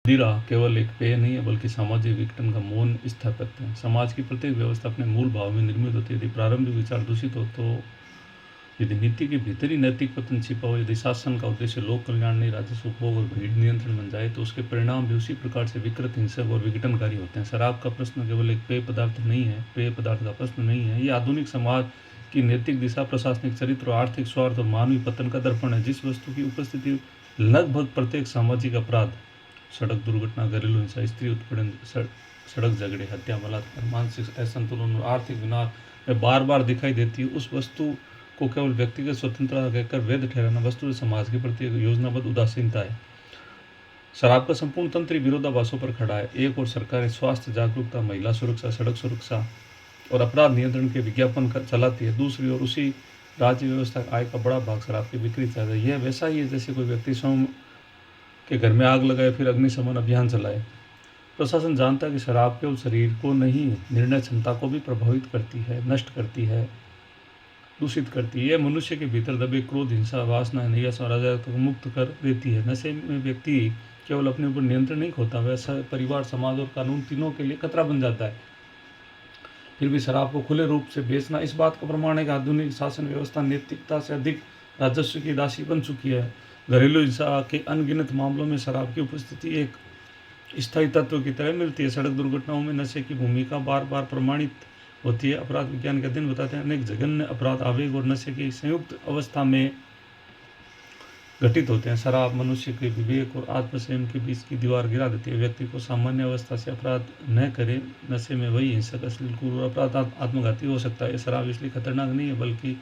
मदिरा केवल एक पेय नहीं है बल्कि सामाजिक विघटन का मौन स्थापत्य है। समाज की प्रत्येक व्यवस्था अपने मूल भाव में निर्मित होती है। यदि प्रारंभिक विचार दूषित हो तो यदि नीति के भीतर ही नैतिक पतन छिपा हो, यदि शासन का उद्देश्य लोक कल्याण नहीं राजस्व उपभोग और भीड़ नियंत्रण बन जाए तो उसके परिणाम भी उसी प्रकार से विकृत, हिंसक और विघटनकारी होते हैं। शराब का प्रश्न केवल एक पेय पदार्थ नहीं है, पेय पदार्थ का प्रश्न नहीं है, ये आधुनिक समाज की नैतिक दिशा, प्रशासनिक चरित्र और आर्थिक स्वार्थ और मानवीय पतन का दर्पण है। जिस वस्तु की उपस्थिति लगभग प्रत्येक सामाजिक अपराध, सड़क दुर्घटना, घरेलू हिंसा, स्त्री उत्पीड़न, सड़क झगड़े, हत्या, बलात्कार, मानसिक असंतुलन और आर्थिक विनाश में बार बार दिखाई देती है, उस वस्तु को केवल व्यक्तिगत स्वतंत्रता कहकर वैध ठहराना वस्तु समाज के प्रति एक योजनाबद्ध उदासीनता है। शराब का संपूर्ण तंत्र विरोधाभासों पर खड़ा है। एक और सरकारें स्वास्थ्य जागरूकता, महिला सुरक्षा, सड़क सुरक्षा और अपराध नियंत्रण के विज्ञापन चलाती है, दूसरी ओर उसी राज्य व्यवस्था आय का बड़ा भाग शराब की बिक्री चाहता है। यह वैसा ही है जैसे कोई व्यक्ति स्वयं के घर में आग लगाए फिर अग्निशमन अभियान चलाए। प्रशासन जानता है कि शराब केवल शरीर को नहीं, निर्णय क्षमता को भी प्रभावित करती है, नष्ट करती है, दूषित करती है। यह मनुष्य के भीतर दबे क्रोध, हिंसा, वासना, नैराश्य और अराजकता को मुक्त कर देती है। नशे में व्यक्ति केवल अपने ऊपर नियंत्रण नहीं खोता, वह परिवार, समाज और कानून तीनों के लिए खतरा बन जाता है। फिर भी शराब को खुले रूप से बेचना इस बात का प्रमाण है कि आधुनिक शासन व्यवस्था नैतिकता से अधिक राजस्व की दासी बन चुकी है। घरेलू हिंसा के अनगिनत मामलों में शराब की उपस्थिति एक स्थायी तत्व की तरह मिलती है। सड़क दुर्घटनाओं में नशे की भूमिका बार बार प्रमाणित होती है। अपराध विज्ञान के अध्ययन बताते हैं अनेक जघन्य अपराध आवेग और नशे की संयुक्त अवस्था में घटित होते हैं। शराब मनुष्य के विवेक और आत्मसंयम के बीच की दीवार गिरा देती है। व्यक्ति को सामान्य अवस्था से अपराध न करे, नशे में वही हिंसक, अश्लील, क्रूर और अपराध आत्मघाती हो सकता है। शराब इसलिए खतरनाक नहीं है बल्कि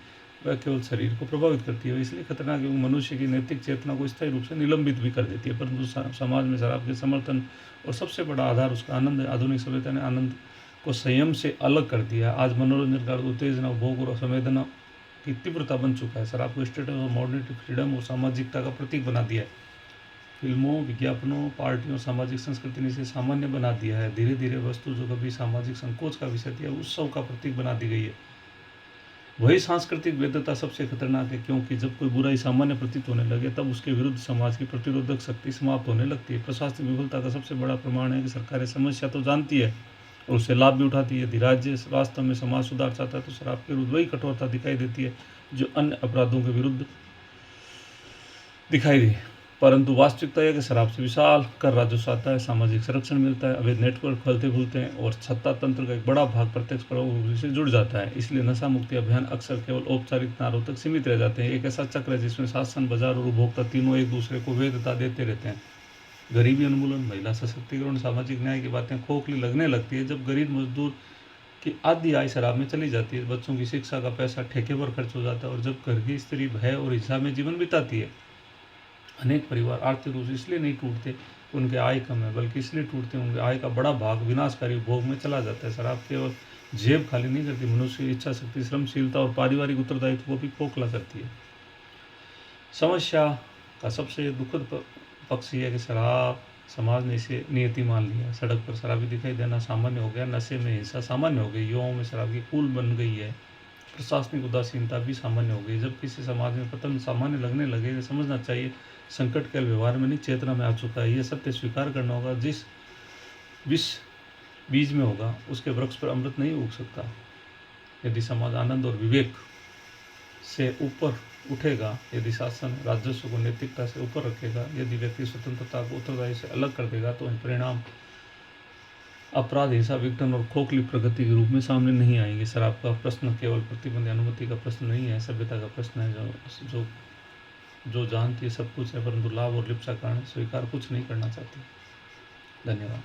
वह केवल शरीर को प्रभावित करती है। इसलिए खतरनाक है मनुष्य की नैतिक चेतना को स्थायी रूप से निलंबित भी कर देती है। परंतु समाज में शराब के समर्थन और सबसे बड़ा आधार उसका आनंद है। आधुनिक सभ्यता ने आनंद को संयम से अलग कर दिया है। आज मनोरंजन का उत्तेजना, भोग और संवेदना की तीव्रता बन चुका है। शराब को स्टेटस और मॉडर्निटी, फ्रीडम और सामाजिकता का प्रतीक बना दिया है। फिल्मों, विज्ञापनों, पार्टियों, सामाजिक संस्कृति ने इसे सामान्य बना दिया है। धीरे धीरे वस्तु जो कभी सामाजिक संकोच का विषय थी उत्सव का प्रतीक बना दी गई है। वही सांस्कृतिक वैधता सबसे खतरनाक है, क्योंकि जब कोई बुराई सामान्य प्रतीत होने लगे तब उसके विरुद्ध समाज की प्रतिरोधक शक्ति समाप्त होने लगती है। प्रशासनिक विफलता का सबसे बड़ा प्रमाण है कि सरकारें समस्या तो जानती है और उससे लाभ भी उठाती है। यदि राज्य वास्तव में समाज सुधार चाहता है तो शराब के विरुद्ध वही कठोरता दिखाई देती है जो अन्य अपराधों के विरुद्ध दिखाई दी। परंतु वास्तविकता यह कि शराब से विशाल कर राजस्व आता है, सामाजिक संरक्षण मिलता है, अवैध नेटवर्क फलते फूलते हैं और सत्ता तंत्र का एक बड़ा भाग प्रत्यक्ष प्रभाव से जुड़ जाता है। इसलिए नशा मुक्ति अभियान अक्सर केवल औपचारिक नारों तक सीमित रह जाते हैं। एक ऐसा चक्र है जिसमें शासन, बाजार और उपभोक्ता तीनों एक दूसरे को वैधता देते रहते हैं। गरीबी उन्मूलन, महिला सशक्तिकरण, सामाजिक न्याय की बातें खोखली लगने लगती है जब गरीब मजदूर की आधी आय शराब में चली जाती है। बच्चों की शिक्षा का पैसा ठेके पर खर्च हो जाता है और जब घर की स्त्री भय और हिंसा में जीवन बिताती है। अनेक परिवार आर्थिक रूप से इसलिए नहीं टूटते उनके आय कम है, बल्कि इसलिए टूटते उनके आय का बड़ा भाग विनाशकारी उपभोग में चला जाता है। शराब केवल जेब खाली नहीं करती, मनुष्य की इच्छा शक्ति, श्रमशीलता और पारिवारिक उत्तरदायित्व को भी खोखला करती है। समस्या का सबसे दुखद पक्ष यह है कि शराब समाज ने इसे नियति मान लिया। सड़क पर शराबी दिखाई देना सामान्य हो गया, नशे में हिंसा सामान्य हो गई, युवाओं में शराब की कूल बन गई है, प्रशासनिक उदासीनता भी सामान्य हो गई। जब किसी समाज में पतन सामान्य लगने लगे तो समझना चाहिए संकट केवल व्यवहार में नहीं, चेतना में आ चुका है। यह सत्य स्वीकार करना होगा, जिस विष बीज में होगा उसके वृक्ष पर अमृत नहीं उग सकता। यदि समाज आनंद और विवेक से ऊपर उठेगा, यदि शासन राजस्व को नैतिकता से ऊपर रखेगा, यदि व्यक्ति स्वतंत्रता को उत्तरदायी से अलग कर देगा तो परिणाम अपराध, हिंसा, विघटन और खोखली प्रगति के रूप में सामने नहीं आएंगे। शराब का प्रश्न केवल प्रतिबंध अनुमति का प्रश्न नहीं है, सभ्यता का प्रश्न है जो जानती है सब कुछ है परंतु लाभ और लिप्सा कारण स्वीकार कुछ नहीं करना चाहती। धन्यवाद।